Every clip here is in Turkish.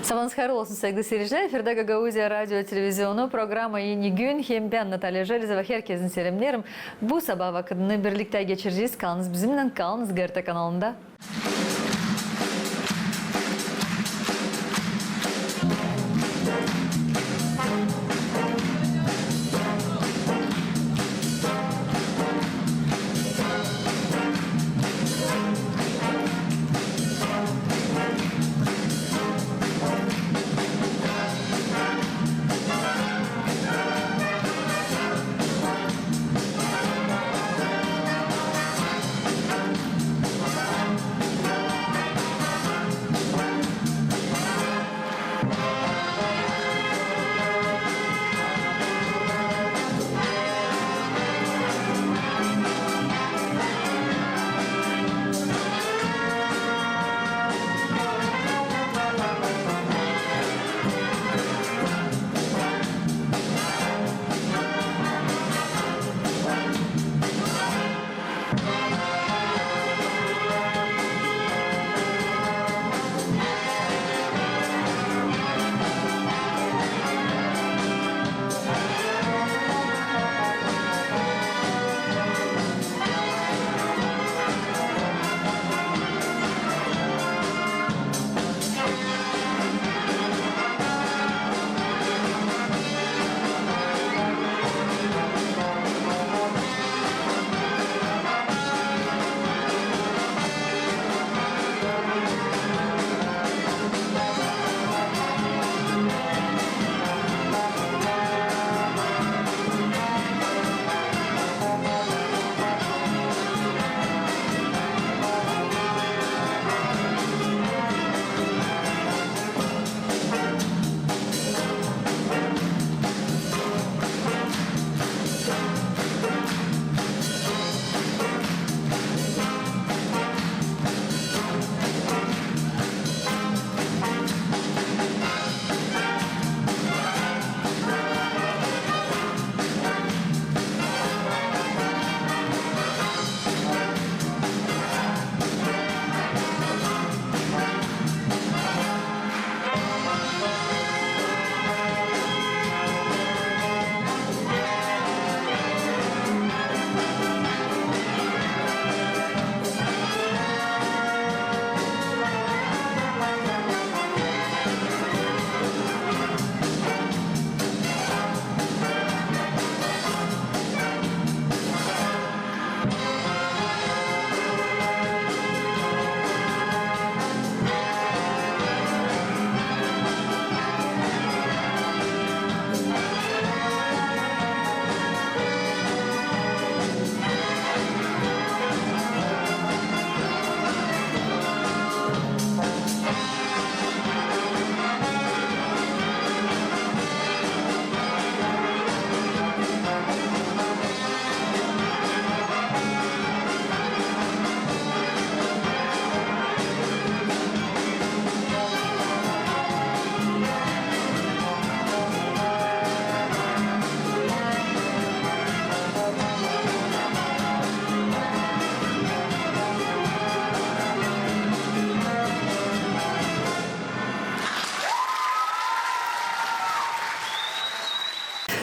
Sabahınız hayırlı olsun sevgili seyirciler. Efirde Gagauzya Radyo Televizyonu programı Yeni Gün. Hem ben Natalya Jelizova, herkesin selamlarım. Bu sabah vakitini birlikte geçireceğiz. Kalınız bizimle, kalınız GRT kanalında.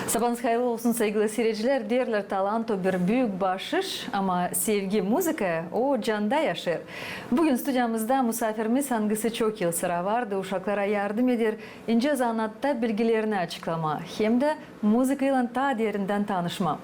Sabahınız hayırlı olsun sevgili seyirciler. Derler talant o bir büyük bahşiş ama sevgi müzika o canda yaşar. Bugün stüdyamızda misafirimiz hangisi çok yıl sıra vardı. Uşaklara yardım eder, ince zanatta bilgilerini açıklama. Hem de müzikayla ta derinden tanışma.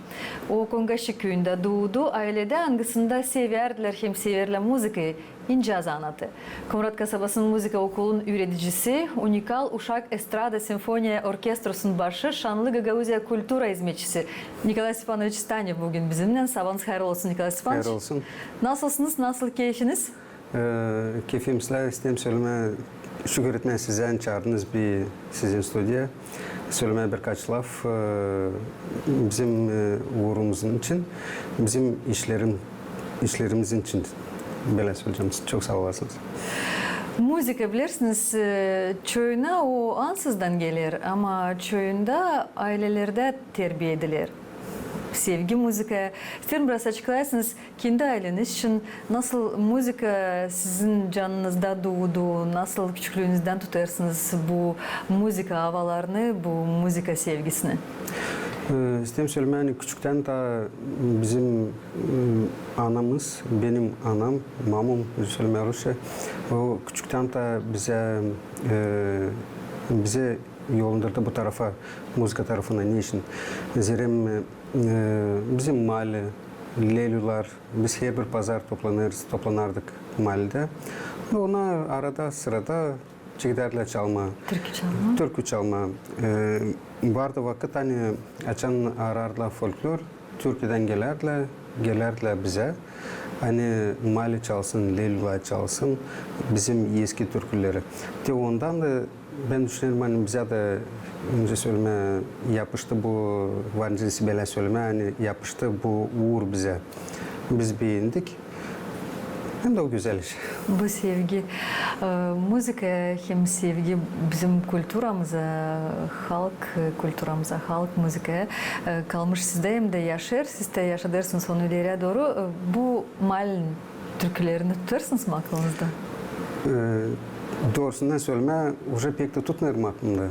O Kongaşı köyünde doğdu. Ailede hangisinde severdiler hem severler müzikayı. İnce zanatı. Komrat kasabasının müzika okulunun üreticisi, unikal Uşak Estrada Simfoniya Orkestrası'nın başı, şanlı Gagauzya Kultura hizmetçisi Nikolay Stepanoviç Stanev bugün bizimle. Sabahınız hayırlı olsun Nikolay Stepanoviç. Hayırlı olsun. Nasılsınız? Nasıl keyfiniz? Keyfimizle isteyeyim söyleme. Şükür etmeye size çağırdınız bir sizin stüdyoya. Söylemeye birkaç laf bizim uğrumuzun için, bizim işlerimizin için. Böyle söyleyeceğim. Çok sağ olasınız. Müzik bilirsiniz, çöyüne o ansızdan gelir ama çöyünde ailelerde terbiye edilir. sevgi müzikaya. İsterim biraz açıklarsınız kendi aileniz için nasıl müzika sizin canınızda doğdu, nasıl küçüklüğünüzden tutarsınız bu müzika havalarını, bu müzika sevgisini? İsteyim söylemeye hani küçükten de bizim anamız, benim anam, mamam söylemeye Rusça, o küçükten de bize yolundurdu bu tarafa, müzika tarafına. Niçin? Zira bizim mahalle, Leylular, biz her bir pazar toplanırdık mahallede. Ona arada sırada giderler çalma. Türkü çalma. Türkü çalma. Vardı vakit hani açan ararlar folklor, Türkiye'den gelirler bize. Hani Mali çalsın, Leylular çalsın, bizim eski türküleri. De ondan da ben düşünüyorum hani bize de önce söyleme yapıştı bu Vancı Sibel'e söyleme hani yapıştı bu uğur bize. Biz beğendik. Hem de o güzel iş. Bu sevgi, müzika hem sevgi bizim kültürümüze, halk müzikaya kalmış sizde hem de yaşar. Siz de yaşadırsınız son ileriye doğru. Bu malin türkülerini tutarsınız mı aklınızda? Doğrusundan söyleme, уже pek de tutmuyorum aklımda.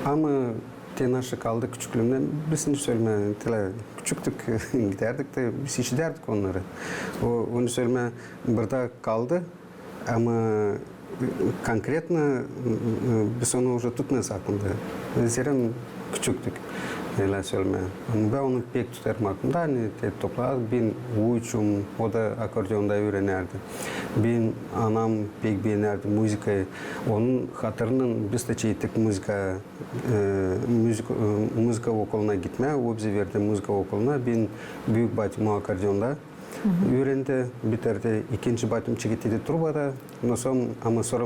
Ama tenaşı kaldı küçüklüğümden. Birisini söyleme, küçüktük, giderdik de biz hiç derdik onları. Onu söyleme, burada kaldı ama konkretno biz onu уже tutmuyoruz aklımda. Zira küçüktük. Öyle söyleme. Ben onu pek tutarım aklımda. Hani topladık, ben uçum, o da akordeonda öğrenerdi. Ben anam pek beğenerdi müzikayı. Onun hatırının biz de çektik müzika okuluna gitmeye. O bize verdi müzika okuluna. Ben büyük bacım akordeonda öğrendi, bitirdi. İkinci bacım çekti trubada. Ama sonra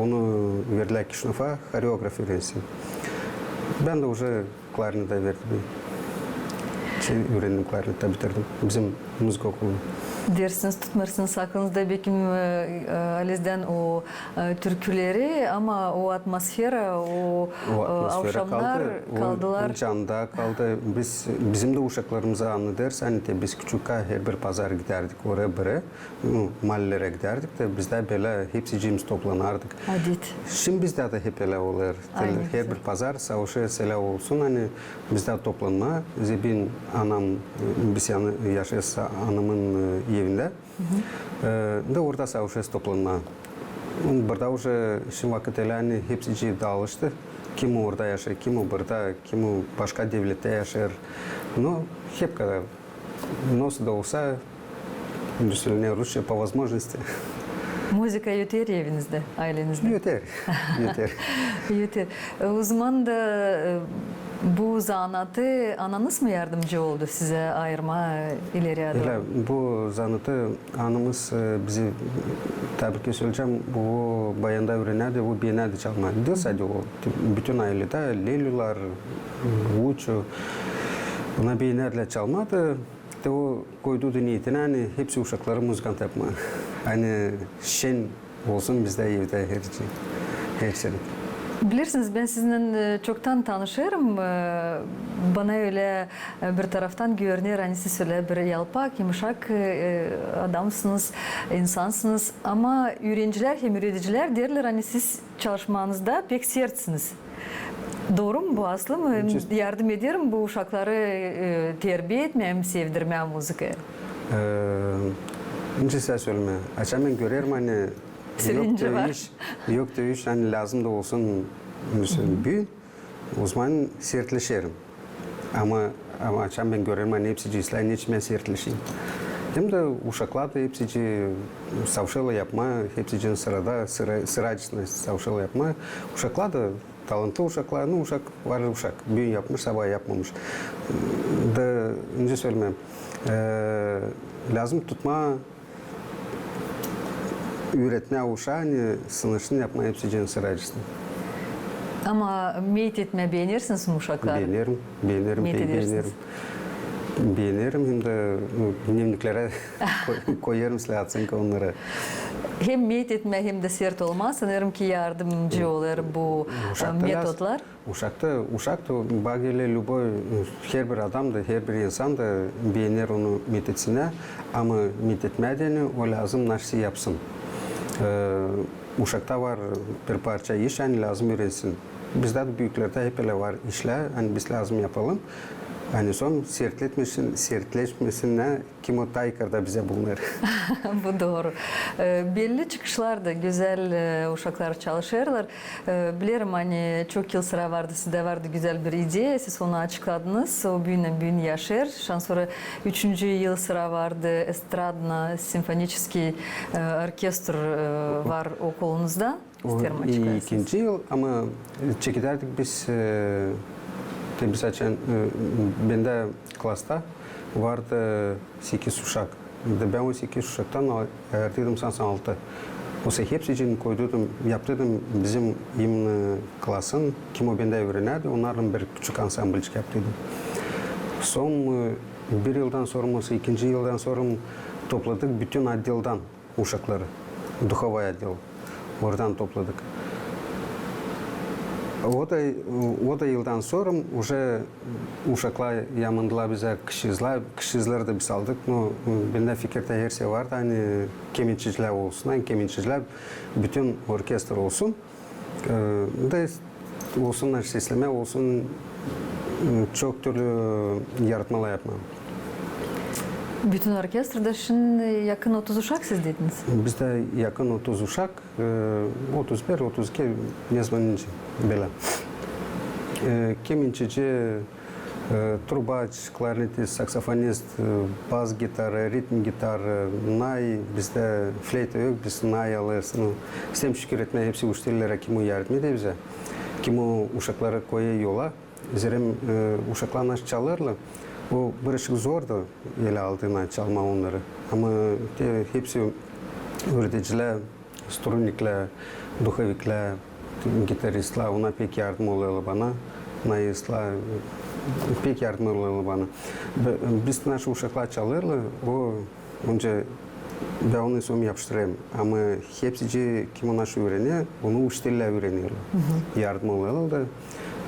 onu verdiler Kişinof'a, koreograf öğrensin. Ben de уже klarnete verdim. Öğrendim klarnete bitirdim. Bizim müzik okulunu. Dersiniz tutmarsınız aklınızda belki Aliz'den o türküleri ama o atmosfera, o akşamlar kaldılar. O canda kaldı. Bizim de uşaklarımıza anladırız. Hani de biz küçükken her bir pazar giderdik oraya buraya. Mahallelere giderdik de biz de böyle hepsi cimiz toplanardık. Adet. Şimdi bizde de hep öyle olur. Her bir pazar savaşı selam olsun. Hani bizde toplanma. Ben anam biz yaşıyorsa anamın evinde. Da orada savaşı toplanma. Burada уже şimdi vakit öyle hani hepsi dağılıştı. Kim orada yaşar, kim burada, kim başka devlette yaşar. Но hep kadar. Nasıl da olsa düşünüyorum Rusça по возможности. Müzika yeter evinizde, ailenizde. Yeter. Yeter. O zaman da bu zanatı ananız mı yardımcı oldu size ayırma ileriye doğru? Öyle, bu zanatı anamız bizi tabii ki söyleyeceğim bu bayanda öğrenerdi, bu beğenerdi çalmayı. Değil sadece o. Bütün ailede Leylular, Uçu, ona beğenerdiler çalmadı. De o koyduğu niyetine hani hepsi uşakları muzikant yapma. Hani şen olsun bizde evde her şey. Bilirsiniz ben sizinle çoktan tanışırım. Bana öyle bir taraftan görünüyor. Hani siz öyle bir yalpak, yumuşak adamsınız, insansınız. Ama öğrenciler hem öğreticiler derler hani siz çalışmanızda pek sertsiniz. Doğru mu bu aslı mı? Yardım ediyorum bu uşakları terbiye etmeye, sevdirmeye müzikaya. Önce size söyleme. Açan ben görüyorum hani Sevinci var. Yok dövüş hani lazım da olsun büyün. O zaman sertleşerim. Ama açan ben görüyorum hani hepsi cinsler hiç ben sertleşeyim. Hem de uşaklar da hepsi savşalı yapma, hepsi sıracısına savşalı yapma. Uşaklar da talantlı uşaklar, uşak var uşak. Büyün yapmış, sabah yapmamış. Da önce söylemem. Lazım tutma öğretme uşağını sınırsın yapma hepsi sıracısına. Ama meyit etme beğenirsiniz mi uşaklar? Beğenirim. Beğenirim hem de dnevniklere koyarım size ocenka onlara. hem meyit etme hem de sert olmaz. Sanırım ki yardımcı olur bu metodlar. Uşakta bagele любой her bir adam da her bir insan da beğenir onu medetsine ama medetmediğini o lazım narsi yapsın. Uşakta var bir parça iş hani lazım öğrensin. Bizde de büyüklerde hep öyle var işler hani biz lazım yapalım. Hani son sertleşmesine kim o taykarda bize bulunur. Bu doğru. Belli çıkışlarda güzel uşaklar çalışırlar. Bilirim hani çok yıl sıra vardı, sizde vardı güzel bir ideya, siz onu açıkladınız. O büyüne yaşar. Sonra 3. yıl sıra vardı, Estradna Simfonический orkestr var okulunuzda. İsterim açıklayasınız. 2. yıl ama çekiderdik biz biz açan bende klasta vardı 8 uşak. Ben o 8 uşaktan erdirdim 86. Oysa hepsi için koydum, yaptırdım bizim imni klasın kim o bende öğrenerdi, onların bir küçük ansambılcık yaptırdım. Son bir yıldan sonra, 2. yıldan sonra topladık bütün отделдан uşakları, духовой отдел. Oradan topladık. O da yıldan sonra уже uşaklar yamandılar bize kışızlar da biz aldık. Bende fikirde her şey vardı. Hani kemençeciler olsun, hani kemençeciler bütün orkestr olsun. Da olsunlar sesleme olsun çok türlü yaratmalar yapmam. Bütün orkestrda şimdi yakın 30 uşak siz dediniz. Bizde yakın 30 uşak, 31, 32 ne zaman böyle. Kemençeci, trubaç, klarnetist, saksafonist, bas gitarı, ritm gitarı, nay, bizde fleyta yok, biz nay alırız. Sem şükür etmeye hepsi uştillere kim o yardım ediyor bize. Kim o uşakları koyuyor yola. Zerem uşaklar nasıl çalırlar. O barışık zordu ele aldığına çalma onları. Ama hepsi öğreticiler, strunnikler, duhovikler, gitaristler ona pek yardım oluyorlar bana. Nayistler pek yardım oluyorlar bana. Biz naş uşaklar çalırlar, o önce ben onu sonra yapıştırayım. Ama hepsi kim o naş öğreniyor, onu uştiller öğreniyorlar. Yardım oluyorlar da.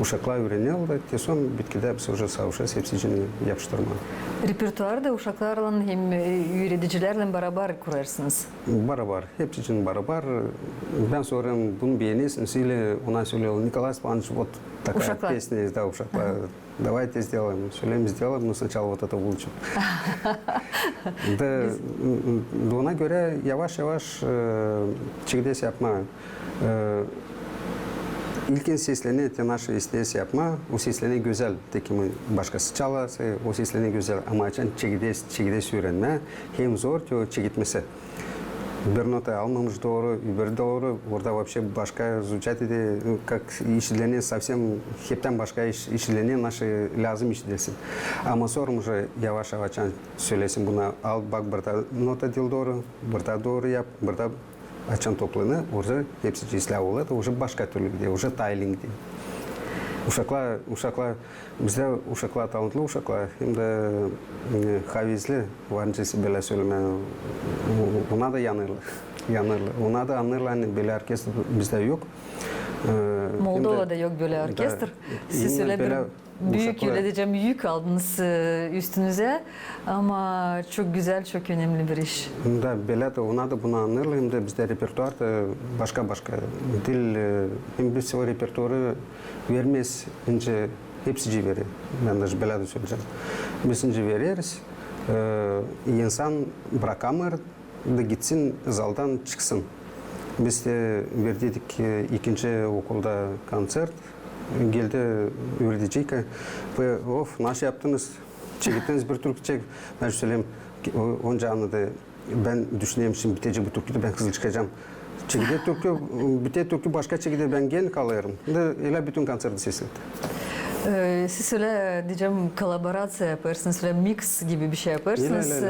Uşaklar öğreniyorlar, son bitkide biz уже savuşacağız, hepsini yapıştırma. Repertuarda uşaklarla hem öğreticilerle beraber kurarsınız. Beraber, hepsi için beraber. Ben soruyorum, bunu beğenirsiniz ile ona söylüyorum, Николай Иванович, вот такая песня есть, да, uşaklar. Давайте сделаем. Söyleyeyim, сделаем, но сначала вот это улучшим. Ona göre yavaş yavaş çekdes yapma. İlkin seslerini tenaşı isteyesi yapma, o seslerini güzel, tekimi başkası çalarsa, o seslerini güzel ama açan çekides öğrenme, hem zor ki o çekitmesi. Bir nota almamış doğru, öbürü doğru, orada вообще başka звучать ede, как işleniyor, совсем hepten başka işleniyor, naşı lazım işlesin. Ama sonra yavaş yavaş söylesin buna, al bak burada nota dil doğru, burada doğru yap, burada açan toplanı, orada hepsi cisler olur, уже başka türlü gidiyor, уже tayling diyor. Uşaklar, bizde uşaklar talantlı uşaklar, hem de havizli, varıncısı böyle söyleme, ona da yanırlar. Ona da anırlar, hani böyle orkestr bizde yok. Moldova'da yok böyle orkestr. Siz öyle bir büyük yük aldınız üstünüze ama çok güzel, çok önemli bir iş. Böyle de ona da bunu anlarlar, hem de bizde repertuarda başka dil, hem biz o repertuarı vermez, önce hepsi verir. Ben de böyle de söyleyeceğim. Biz önce veririz, insan bırakamır da gitsin, zaldan çıksın. Biz de verdik 2. okulda konser. Geldi öğretici ki, of nasıl yaptınız, çekittiniz bir türkü çek. Ben söyleyeyim, onca anladı, ben düşünüyorum şimdi bitecek bu türküde ben hızlı çıkacağım. Çekide türkü, bite türkü başka çekide ben gel kalıyorum. Öyle bütün konserde seslendi. Siz öyle diyeceğim kolaborasyon yaparsınız, öyle mix gibi bir şey yaparsınız.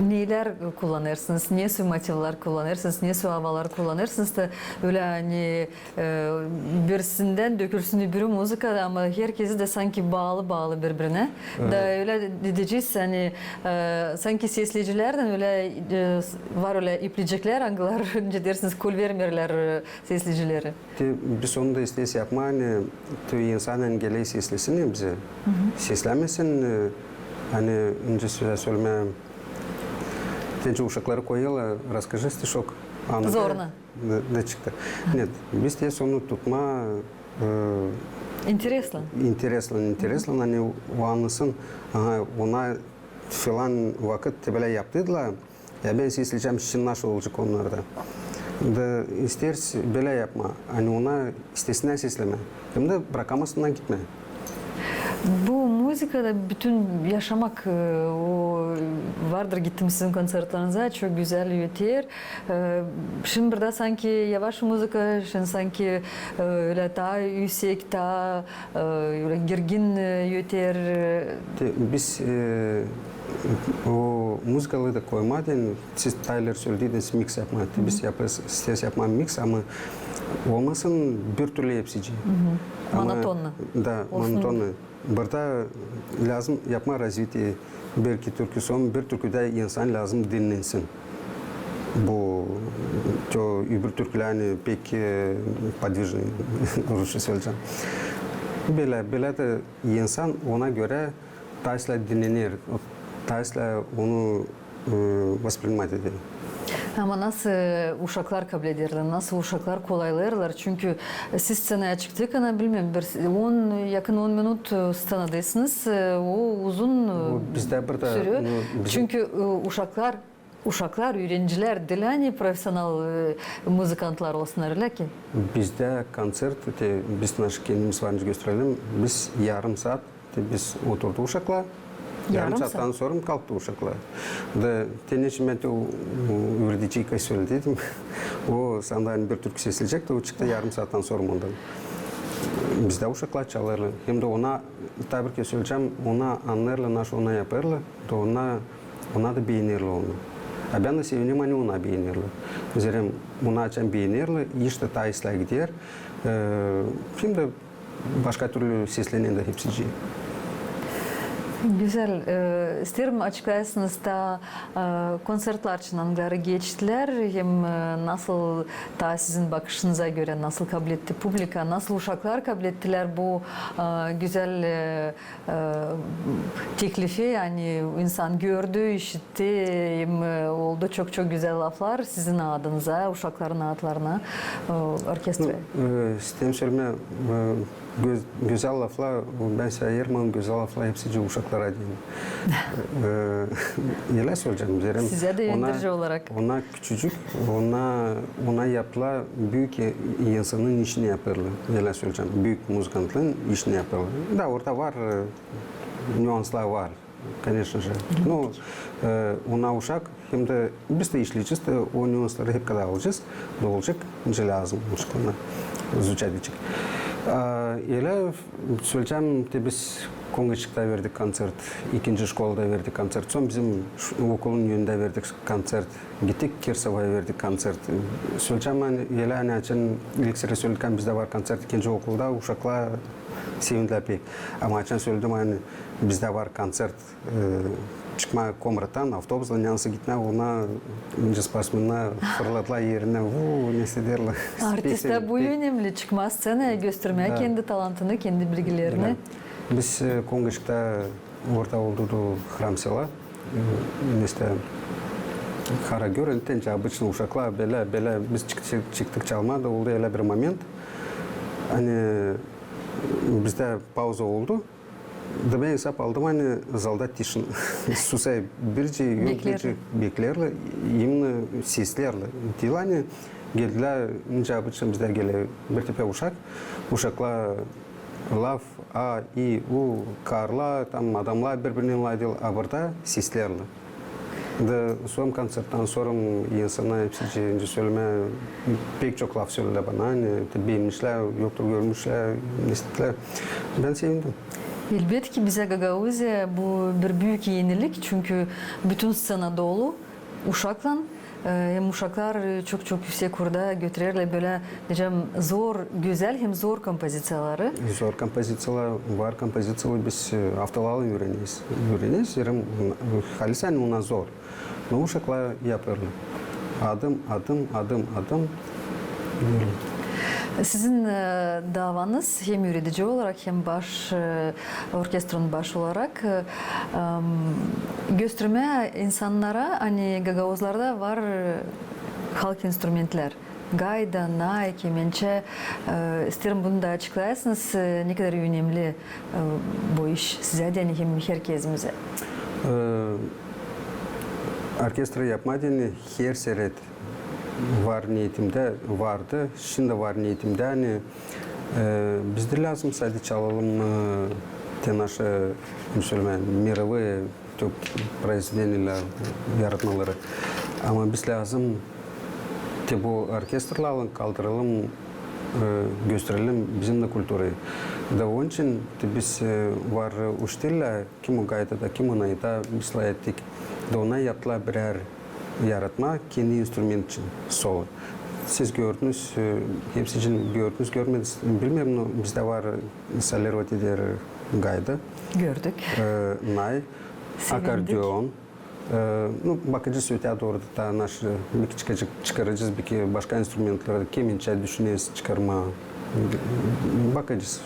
Neler kullanırsınız, ne su motivler kullanırsınız, ne su havalar kullanırsınız da öyle hani birisinden dökülsün öbürü müzikada ama herkesi de sanki bağlı birbirine. Da öyle diyeceğiz hani sanki sesleyicilerden öyle var öyle iplicikler anılar önce dersiniz kul vermirler sesleyicileri. Biz onu da isteyiz yapma hani insanın geleği seslesin ya bize. Seslenmesin hani önce söyleme Тенче ушаклары коела, расскажи стишок. Зорно. Да çıktı. Нет, biz de onu tutma Интересно. Интересно, hani o anlasın. Ona filan vakit böyle yaptılar. Ya ben sesleyeceğim için nasıl olacak onlarda. Da isterse böyle yapma. Hani ona istesinden sesleme. Hem de bırakamazsından gitme. Bu müzikada bütün yaşamak o vardır gittim sizin konsertlerinize çok güzel yeter. Şimdi burada sanki yavaş müzika, şimdi sanki öyle daha yüksek, daha öyle gergin yeter. Biz o müzikalı da koymadın, siz Tyler söylediniz mix yapma. Biz yaparız, siz yapma mix ama olmasın bir türlü hepsici. Monotonlu. Da, monotonlu. Burada lazım yapma развитие. Belki türkü son bir türküde insan lazım dinlensin. Bu öbür türkülerini pek подвижный, Rusça söyleyeceğim. Böyle de insan ona göre tarzla dinlenir. Tarzla onu воспринимать eder. Ama nasıl uşaklar kabul ederler, nasıl uşaklar kolaylarlar? Çünkü siz scenaya çıktıkça bilmem, yakın 10 minut scenadasınız, o uzun sürüyor. Çünkü uşaklar, öğrenciler değil hani profesyonel müzikantlar olsunlar öyle ki. Bizde konser, biz kendimiz varınca gösterelim, biz yarım saat biz oturduk uşaklar. Yarım saatten sonra kalktı uşaklar. Da tenişime de öğreticiye söyledim. O senden bir türkü sesleyecekti, o çıktı yarım saatten sonra ondan. Bizde uşaklar çalarlar. Hem de ona tabii ki söyleyeceğim, ona anlarlar, nasıl ona yaparlar. Da ona da beğenirler onu. Ben de sevinim hani ona beğenirler. Mesela ona açan beğenirler, işte taysla gider. Şimdi başka türlü seslenen de hepsi. Güzel. İsterim açıklayasınız da konsertler için hangileri geçtiler hem nasıl da sizin bakışınıza göre nasıl kabul etti publika, nasıl uşaklar kabul ettiler bu güzel teklifi yani insan gördü, işitti hem oldu çok güzel laflar sizin adınıza, uşakların adlarına orkestraya. Sistem söyleme güzel laflar, ben sayarım güzel laflar hepsi uşaklara diyeyim. Neler söyleyeceğim derim. Size de yöndirici olarak. Ona küçücük, ona yapılan büyük insanın işini yaparlar. Neler söyleyeceğim, büyük muzikantların işini yaparlar. Da orada var, nüanslar var. Конечно же. Но ona uşak hem de biz de işleyeceğiz de o nüansları hep kadar alacağız. Ne olacak? Ne lazım uşaklarına изучать edecek. Öyle söyleyeceğim ki biz Kongaçık'ta verdik konser, ikinci şkolada verdik konser. Son bizim okulun yönünde verdik konser. Gittik Kirsova'ya verdik konser. Söyleyeceğim öyle hani açın ilk sıra söylerken bizde var konser ikinci okulda uşaklar sevindiler pek. Ama açın söyledim hani bizde var konser. Çıkma komrattan avtobusla yansı gitme ona önce spasmına fırlatla yerine ne hissederler. Artiste bu önemli çıkma scenaya göstermeye kendi talantını, kendi bilgilerini. Biz Kongaçık'ta orada oldu храм села. İşte Karagöl, tence обычно uşaklar böyle biz çıktık çalmada oldu öyle bir moment. Hani bizde pauza oldu. Da ben hesap aldım hani zalda tişin. Susay birce yok birce beklerler. Именно seslerler. Değil hani geldiler ince обычно bizde gele bir tepe uşaklar laf, a, i, u, karla, tam adamlar birbirine laydılar. Burada seslerle. Da son konsertten sonra insana hepsi önce söyleme pek çok laf söyledi bana. Hani beğenmişler, yoktur görmüşler, istediler. Ben sevindim. Elbette bize Gagauzya bu bir büyük yenilik çünkü bütün scena dolu uşakla hem uşaklar çok yüksek orada götürürler böyle diyeceğim zor, güzel hem zor kompozisiyaları. Zor kompozisiyalar var, kompozisiyaları biz haftalarla öğreniyoruz. Yarım halisen ona zor. Ama uşaklar yapıyorlar. Adım. Sizin davanız hem yürütücü olarak hem orkestranın baş olarak gösterme insanlara hani Gagauzlarda var halk instrumentler. Gayda, nay, kemençe. İsterim bunu da açıklayasınız. Ne kadar önemli bu iş size de hem herkesimize. Orkestra yapmadığını her seret var niyetimde vardı. Şimdi var niyetimde. Hani bizde lazım sadece çalalım наши мировые произведения yaratmaları. Ama biz lazım bu orkestrlarla kaldıralım, gösterelim bizim de kültürü. Da onun için biz var uçtilla kim o gayda kim ona da misal ettik. Da ona yaptılar birer yaratma kendi instrument için solo. Siz gördünüz, hepsi için gördünüz, görmediniz bilmiyorum. Bizde var Salervati der gayda. Gördük. Nay, akordeon. Bakacağız öte doğru da naş bir çıkaracağız bir başka instrumentları kemençe düşünüyoruz çıkarma. Bakacağız.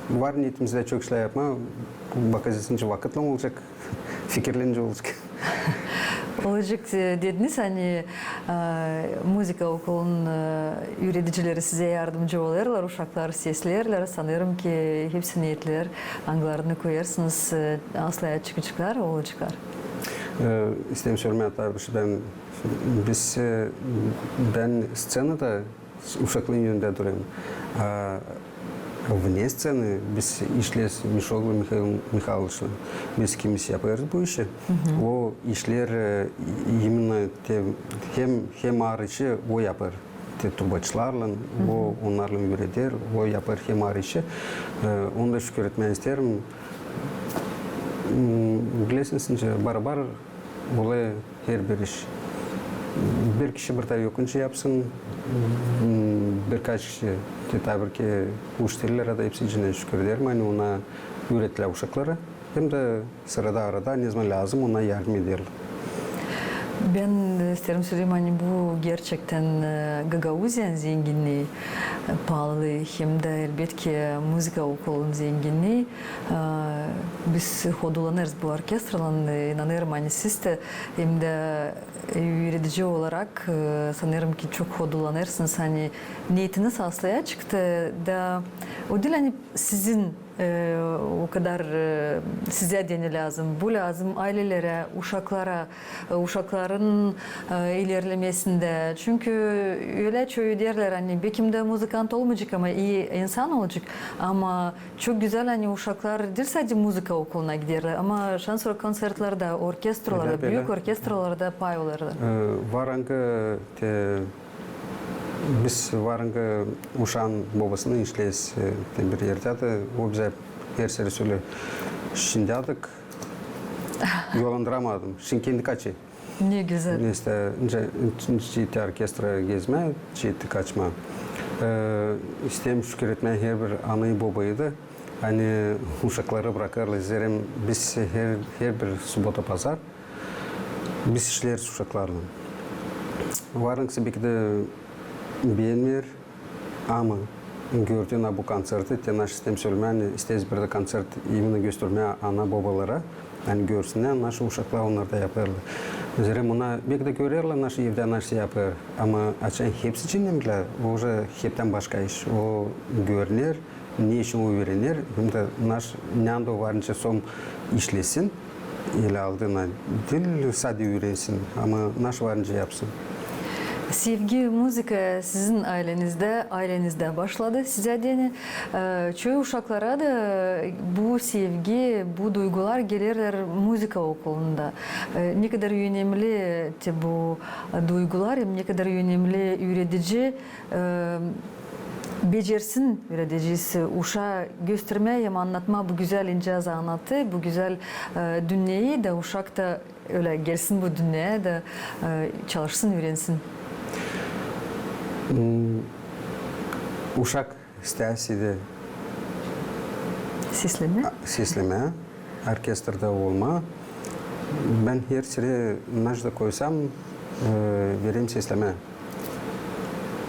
Var niyetimizde çok şeyler yapma. Bakacağız şimdi vakitle olacak, fikirlenince olacak. Olacak dediniz hani müzik okulunun öğreticileri size yardımcı olurlar, uşaklar seslerler. Sanırım ki hepsi niyetliler. Anglarını koyarsınız, asla çıkacaklar, olacaklar. İsteyim söylemeye tabii ben scenada uşakların yönünde duruyorum. Vne sceny biz işler Mишoglu Mikhailovич'la biz kimisi yapıyoruz bu işi. O işler hem arıcı o yapar. Turbacılarla, o onlarla üretir, o yapar hem arıcı. Onu da şükür etmeyi isterim. Bilirsiniz barabar olay her bir iş. Bir kişi bir tane yokunca yapsın, birkaç kişi tabii ki müşterilere de hepsi için şükür ederim. Yani ona ürettiler uşakları. Hem de sırada arada ne zaman lazım ona yardım ederler. Ben isterim söyleyeyim hani bu gerçekten Gagauzyan zenginliği pahalı hem de elbette ki müzik okulunun zenginliği. Biz hodulanırız bu orkestradan inanırım hani siz de hem de öğretici olarak sanırım ki çok hodulanırsınız hani niyetiniz aslaya çıktı da o değil hani sizin o kadar size deni lazım. Bu lazım ailelere, uşaklara, uşakların ilerlemesinde. Çünkü öyle çoğu derler hani bekimde müzikant olmayacak ama iyi insan olacak. Ama çok güzel hani uşaklar değil sadece müzik okuluna giderler. Ama şanslı konsertlerde, orkestralarda, büyük orkestralarda pay olurlar. Varangı biz varınca uşağın babasını işleyiz bir yerde de o bize her sene söylüyor. Şimdi aldık yolandıramadım. Şimdi kendi kaçı. Ne güzel. İşte ciddi orkestra gezme, ciddi kaçma. İsteyim şükür etmeye her bir anayı babayı da hani uşakları bırakırlar. Zerem biz her bir subota pazar biz işleriz uşaklarla. Varınca bir de beğenmiyor ama gördüğün bu konserti naş sistem söylemen isteyiz bir de konsert imını göstermeye ana babalara yani görsünler naş uşaklar onlar da yaparlar. Zerem ona bir de görürler naş evde naş yapar ama açan hepsi için nemler o hepten başka iş o görünür ne işin o öğrenir hem de naş nando varınca son işlesin ile aldığına dil sadece öğrensin ama naş varınca yapsın. Sevgi müzika sizin ailenizde başladı size deni. Çoğu uşaklara da bu sevgi, bu duygular gelirler müzika okulunda. Ne kadar önemli bu duygular, ne kadar önemli öğretici becersin öğreticisi uşağa gösterme hem anlatma bu güzel ince zanatı, bu güzel dünyayı da uşak da öyle gelsin bu dünyaya da çalışsın, öğrensin. Uşak isterse sesleme, orkestrada olma. Ben her sıra najda koysam vereyim sesleme.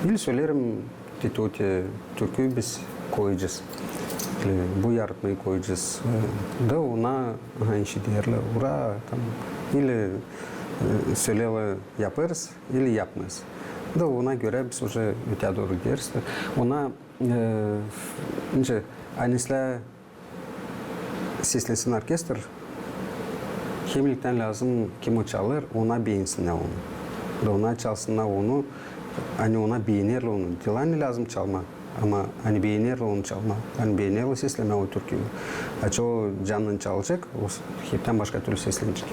İl söylerim titote türküyü biz koyacağız. Bu yaratmayı koyacağız. Da ona aynı şey derler. Ura tam ili söyleyeli yaparız, ili yapmayız. Da ona göre biz уже öteye doğru gideriz. Ona annesler seslensin orkestr. Kimlikten lazım kim o çalır, ona beğensinler onu. Da ona çalsınlar onu, hani ona beğenirler onu. Dilanı lazım çalma. Ama hani beğenirler onu çalma. Hani beğenirler sesleme o türküyü. O canlı çalacak, o hepten başka türlü seslenecek.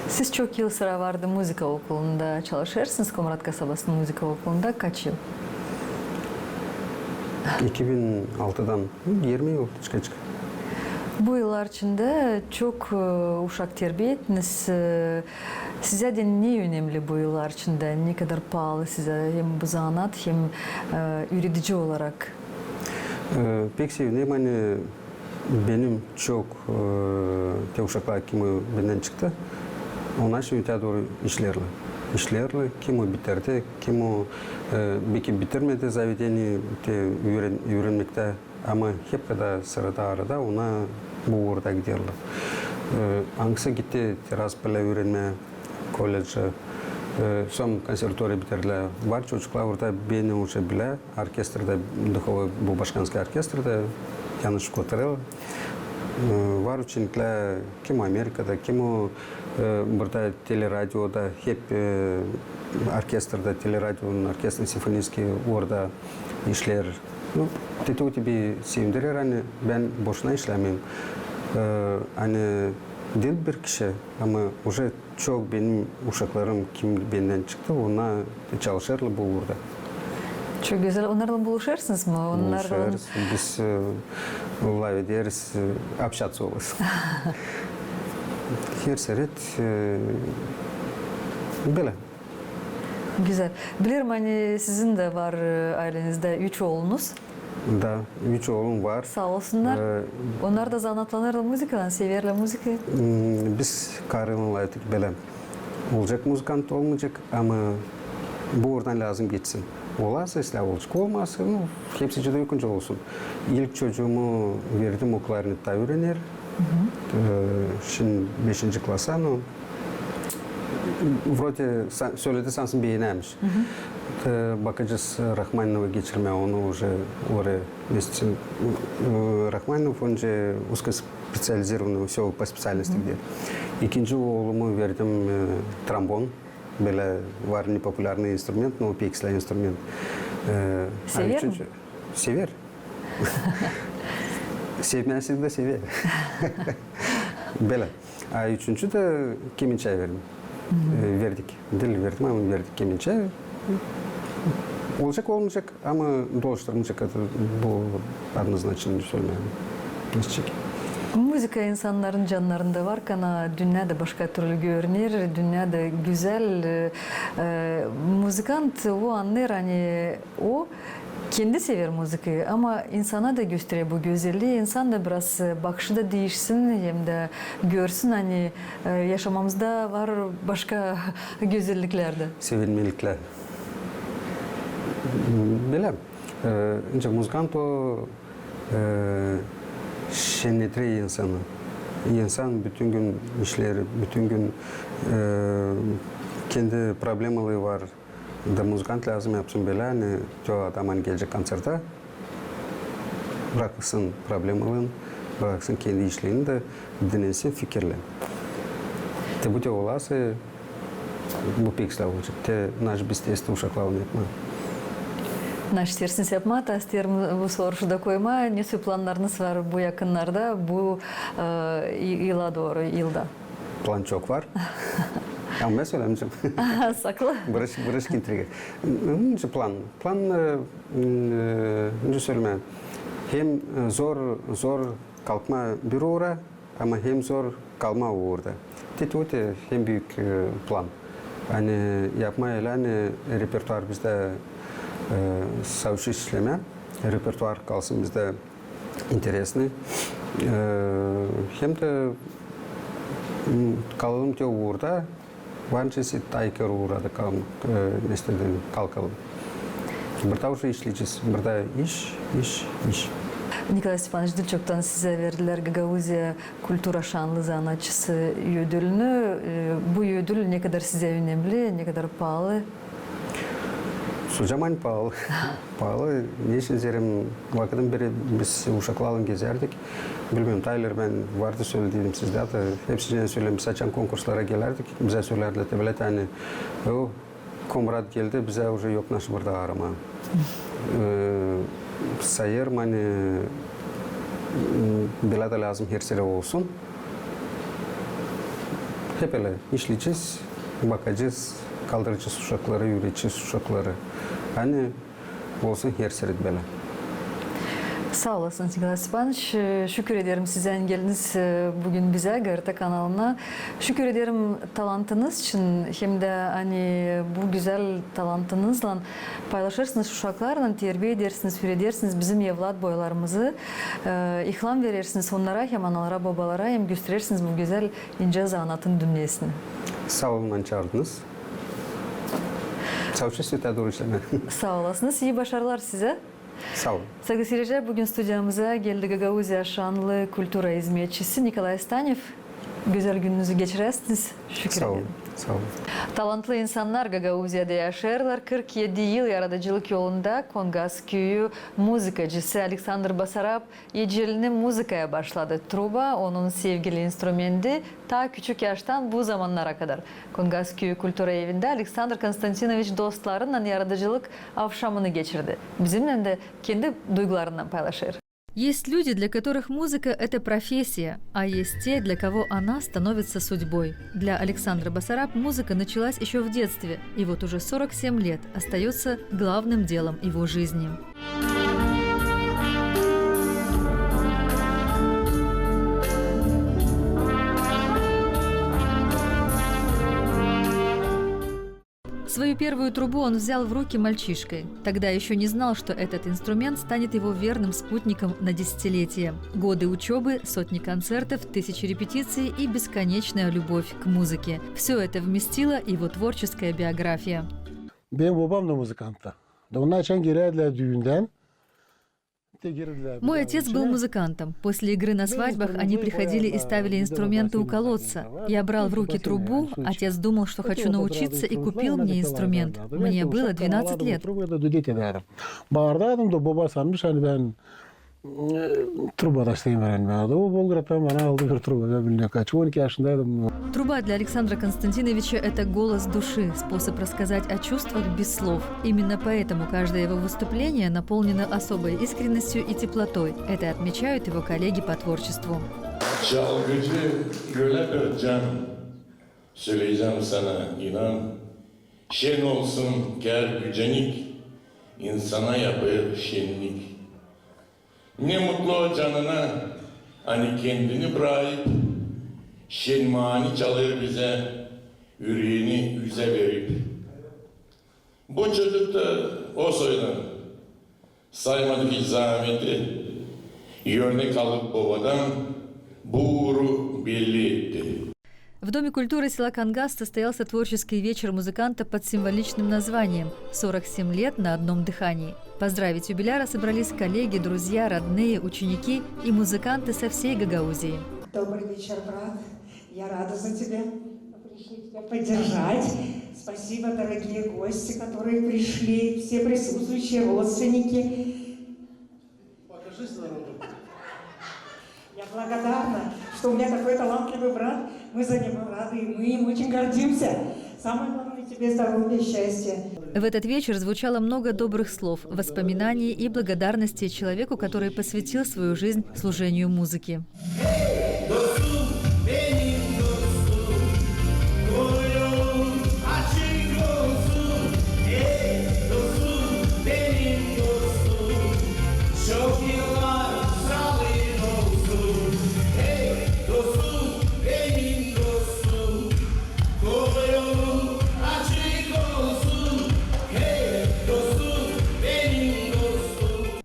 Siz çok yıl sıra vardı müzika okulunda çalışırsınız. Komrat kasabasının müzika okulunda kaç yıl? 2006'dan 20 yıl çıka. Bu yıllar içinde çok uşak terbiye ettiniz. Size de ne önemli bu yıllar içinde? Ne kadar pahalı size hem bu zanat hem üretici olarak? Pek sevdiğim hani benim çok te uşaklar kimi benden çıktı. Onlar şimdi öteye doğru işlerler. Kim o bitirdi, kim o belki bitirmedi zavedeni öğrenmekte ama hep kadar sırada arada ona bu orada giderler. Hangisi gitti Tiraspol'e öğrenme koleji, son konservatoriya bitirdiler. Var çocuklar orada beni uçabilir, orkestrda, duhovo bu başkanski orkestrda yanlış götürüyor. Var ученикler kim Amerika'da, kim o burada teleradyoda hep orkestrda, teleradyonun orkestri simfoniyski orada işler. Tete gibi sevindirir hani ben boşuna işlemeyim. Hani değil bir kişi ama уже çok benim uşaklarım kim benden çıktı ona çalışırlar bu orada. Çok güzel. Onlarla buluşarsınız mı? Buluşarız. Biz live ederiz, общаться oluruz. Her seret böyle. Güzel. Bilirim hani sizin de var ailenizde 3 oğlunuz. Da, 3 oğlum var. Sağ olsunlar. Onlar da zanatlanırlar müzikadan, severler müzikayı. Biz kararını ettik böyle. Olacak müzikant olmayacak ama bu oradan lazım geçsin. Olarsa ise olacak. Olmazsa hepsi de yakınca olsun. İlk çocuğumu verdim o klarnette öğrenir. Şimdi 5. klasa ama вроде söyledi sansın beğenmiş. Bakacağız Rahmaninova geçirmeye onu уже oraya месяцем. Rahmaninov önce узкоспециализированный все по специальности где. İkinci oğlumu verdim trombon. Böyle var nepopülerный instrument, но pek instrument. Sever mi? Sever. Sevmezse de sever. Böyle. Üçüncü de kemençe verdim. Verdik. Dil verdim ama verdik kemençe. Olacak olmayacak ama dolaştırmayacak bu однозначно söylemem. Müzika insanların canlarında var kana dünyada başka türlü görünür, dünyada güzel müzikant o anlar hani o kendi sever müziği ama insana da gösteriyor bu güzelliği. İnsan da biraz bakışı da değişsin hem de görsün hani yaşamamızda var başka güzellikler de. Sevilmelikler. Böyle. İnce müzikant o şenlendiriyor insanı. İnsan bütün gün işler, bütün gün kendi problemleri var. Da müzikant lazım yapsın böyle. Hani çoğu adam gelecek konserde bırakırsın problemlerini, bırakırsın kendi işlerini de dinlensin fikirle. Tabi de olası bu pekler olacak. Naj biz testi uşaklarını yapma. Наш терсін сәпма, тәстерім бұл сорышыда қойма, несі планларыңыз бар бұл yakınlarda, bu yıla doğru, yılda? Plan çok var. Ama ben söylemeyeceğim. Saklı. Barış kintrige. Plan önce söyleme. Hem zor kalkma bir uğra ama hem zor kalma uğurda. Teti hem büyük plan. Hani yapmayla repertuar bizde savcı işleme, repertuar kalsın bizde interesli. Hem de kalalım diye uğurda, vancısı taykır uğurda kalkalım. Burada уже işleyeceğiz, burada iş. Nikolay Stepanoviç Dilçok'tan size verdiler Gagauzya Kultura Şanlı Sanatçısı ödülünü. Bu ödül ne kadar size önemli, ne kadar pahalı? Sucaman pahalı. Pahalı. Neyse zerim vakıdan beri biz uşaklarla gezerdik. Bilmiyorum Tyler ben vardı söylediğim sizde de hepsine söyleyeyim. Saçan konkurslara gelerdik. Bize söylerdiler böyle tane. O komrat geldi bize уже yok nasıl burada arama. Sayır hani bilada lazım her sene olsun. Hep öyle işleyeceğiz, bakacağız, kaldıracağız uşakları, yürüyeceğiz uşakları. Hani olsun her sene böyle. Sağ olasınız Nikolay Stepanoviç. Şükür ederim sizden geldiniz bugün bize GRT kanalına. Şükür ederim talantınız için hem de hani bu güzel talantınızla paylaşırsınız uşaklarla, terbiye edersiniz, edersiniz bizim evlat boylarımızı. İhlam verirsiniz onlara hem analara babalara hem gösterirsiniz bu güzel ince zanatın dünyasını. Sağ olun çağırdınız. Savcı sütü doğru işleme. Sağ olasınız. İyi başarılar size. Sağ olun. Sevgili seyirciler, bugün stüdyomuza geldi Gagauzya Şanlı Kultura Hizmetçisi Nikolay Stanev. Güzel gününüzü geçiresiniz. Şükür Sağ olun. ederim. Sağ olun. Talantlı insanlar Gagauzya'da yaşarlar. 47 yıl yaratıcılık yolunda Kongas köyü müzikacısı Alexander Basarab eceline müzikaya başladı. Truba onun sevgili instrümenti ta küçük yaştan bu zamanlara kadar. Kongas köyü Kultura Evi'nde Alexander Konstantinoviç dostlarıyla yaratıcılık akşamını geçirdi. Bizimle de kendi duygularından paylaşır. Есть люди, для которых музыка – это профессия, а есть те, для кого она становится судьбой. Для Александра Басараб музыка началась еще в детстве, и вот уже 47 лет остается главным делом его жизни. Свою первую трубу он взял в руки мальчишкой. Тогда еще не знал, что этот инструмент станет его верным спутником на десятилетия. Годы учебы, сотни концертов, тысячи репетиций и бесконечная любовь к музыке. Все это вместила его творческая биография. Benim babam da muzikanttı. Onlar için girerdiler düğünden. Мой отец был музыкантом. После игры на свадьбах они приходили и ставили инструменты у колодца. Я брал в руки трубу, отец думал, что хочу научиться, и купил мне инструмент. Мне было 12 лет. Bağırdım da baba sanmış hani ben trubadaştayım öğrenmeye. O Belgrad'dan bana aldı bir truba. Ben bilmiyorum kaç. 12 yaşındaydım. Труба для Александра Константиновича – это голос души, способ рассказать о чувствах без слов. Именно поэтому каждое его выступление наполнено особой искренностью и теплотой. Это отмечают его коллеги по творчеству. Çalgıcı göle bir can, söyleyeceğim sana inan. Şen olsun ger gücenik, insana yapır şenlik. Ne mutlu canına, hani kendini bırakıp, şen mani çalır bize, yüreğini yüze verip. Bu çocuk da o soydan, saymadık hiç zahmeti, örnek alıp babadan, bu uğru belli etti. В Доме культуры села Конгас состоялся творческий вечер музыканта под символичным названием «47 лет на одном дыхании». Поздравить юбиляра собрались коллеги, друзья, родные, ученики и музыканты со всей Гагаузии. Добрый вечер, брат. Я рада за тебя. Пришли тебя поддержать. Спасибо, дорогие гости, которые пришли, все присутствующие родственники. Покажись народу. Я благодарна, что у меня такой талантливый брат. Мы за него рады, и мы им очень гордимся. Самое главное, Желаю тебе здоровья, счастья. В этот вечер звучало много добрых слов, воспоминаний и благодарности человеку, который посвятил свою жизнь служению музыки.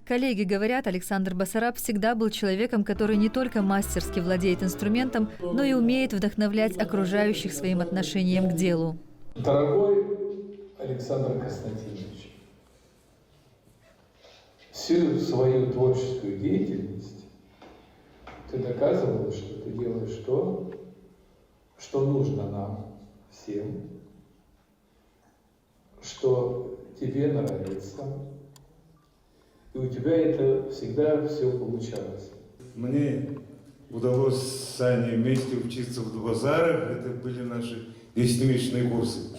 Коллеги говорят, Александр Басараб всегда был человеком, который не только мастерски владеет инструментом, но и умеет вдохновлять окружающих своим отношением к делу. Дорогой Александр Константинович, всю свою творческую деятельность ты доказывал, что ты делаешь то, что нужно нам всем, что тебе нравится. И у тебя это всегда все получалось. Мне удалось с Аней вместе учиться в Базарах. Это были наши 10-месячные курсы.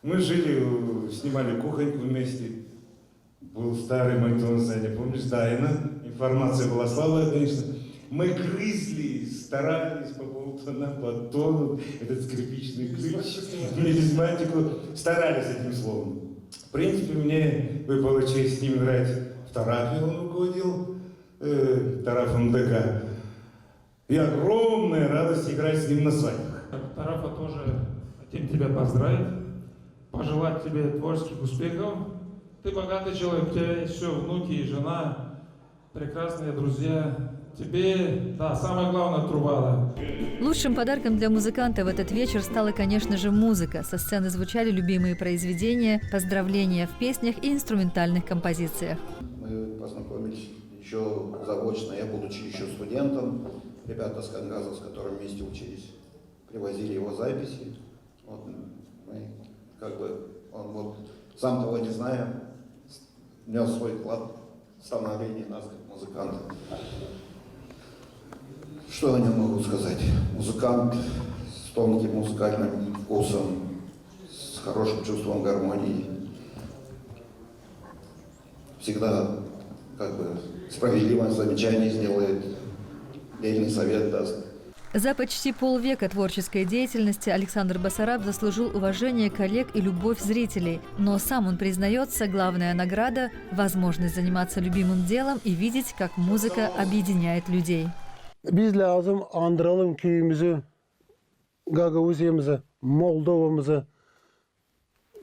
Мы жили, снимали кухоньку вместе. Был старый Макдональдс, Аня, помнишь, Дайна. Информация была слабая, конечно. Мы грызли, старались по полтона, по тонну этот скрипичный ключ, нумизматику, старались этим словом. В принципе, мне выпала честь с ним играть в Тарафе, он руководил Тарафом ДК. И огромная радость играть с ним на свадьбах. Тарафа тоже хотим тебя поздравить, пожелать тебе творческих успехов. Ты богатый человек, у тебя есть все, внуки и жена, прекрасные друзья. Тебе, да, самое главное, труба, да. Лучшим подарком для музыканта в этот вечер стала, конечно же, музыка. Со сцены звучали любимые произведения, поздравления в песнях и инструментальных композициях. Мы познакомились еще заочно, я будучи еще студентом. Ребята с Кангаза, с которыми вместе учились, привозили его записи. Вот мы, как бы, он вот, сам того не зная, внес свой вклад в становление нас как музыкантов. Что о нем могу сказать? Музыкант с тонким музыкальным вкусом, с хорошим чувством гармонии. Всегда как бы справедливое замечание сделает, дельный совет даст. За почти полвека творческой деятельности Александр Басараб заслужил уважение коллег и любовь зрителей. Но сам он признается, главная награда – возможность заниматься любимым делом и видеть, как музыка объединяет людей. Biz lazım andıralım köyümüzü, Gagavuziyemizi, Молдовамızı.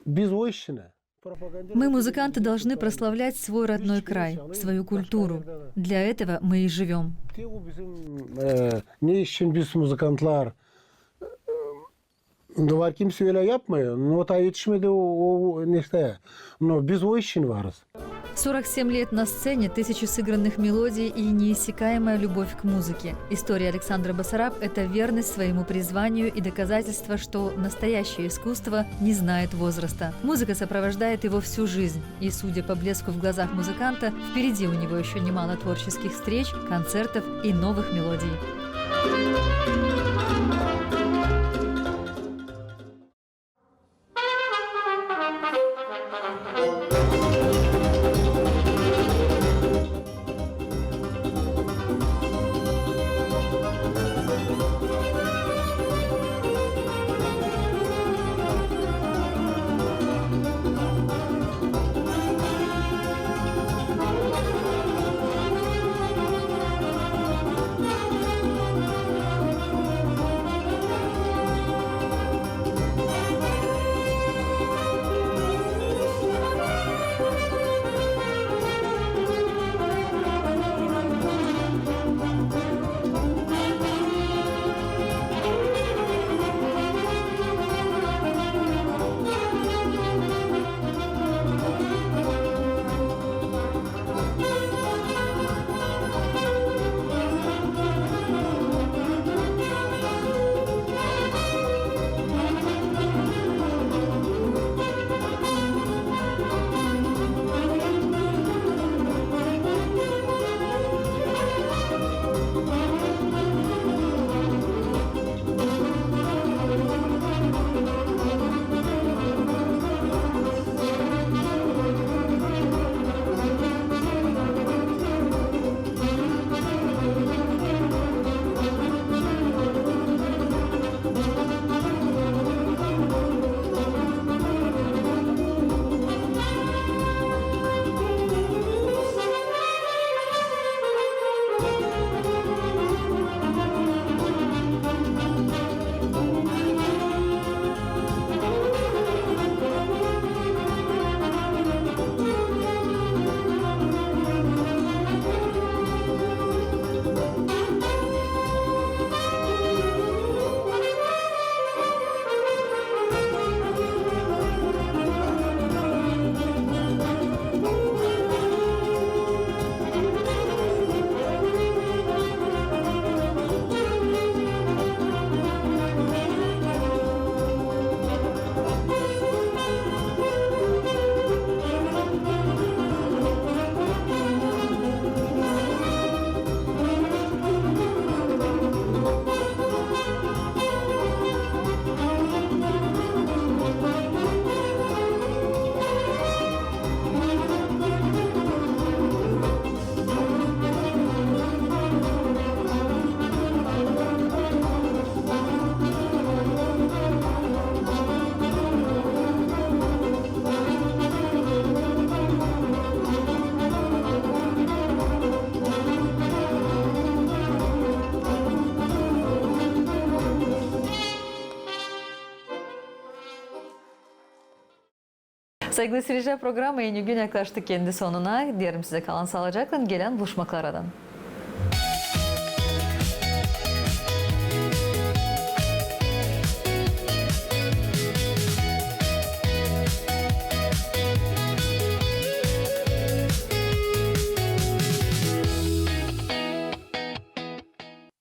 Biz o işine. Мы, музыканты, должны прославлять свой родной край, свою культуру. Для этого мы и живем. Ne için biz muzikantlar? Var kimse öyle yapmıyor. Nota yetişmedi o neyse. Но biz o için varız. 47 лет на сцене, тысячи сыгранных мелодий и неиссякаемая любовь к музыке. История Александра Басараб – это верность своему призванию и доказательство, что настоящее искусство не знает возраста. Музыка сопровождает его всю жизнь. И, судя по блеску в глазах музыканта, впереди у него еще немало творческих встреч, концертов и новых мелодий. Saygılı seyirciler, programı yeni gün yaklaştık kendi sonuna. Diyelim size kalan sağlıcakla, gelen buluşmaklar aradan.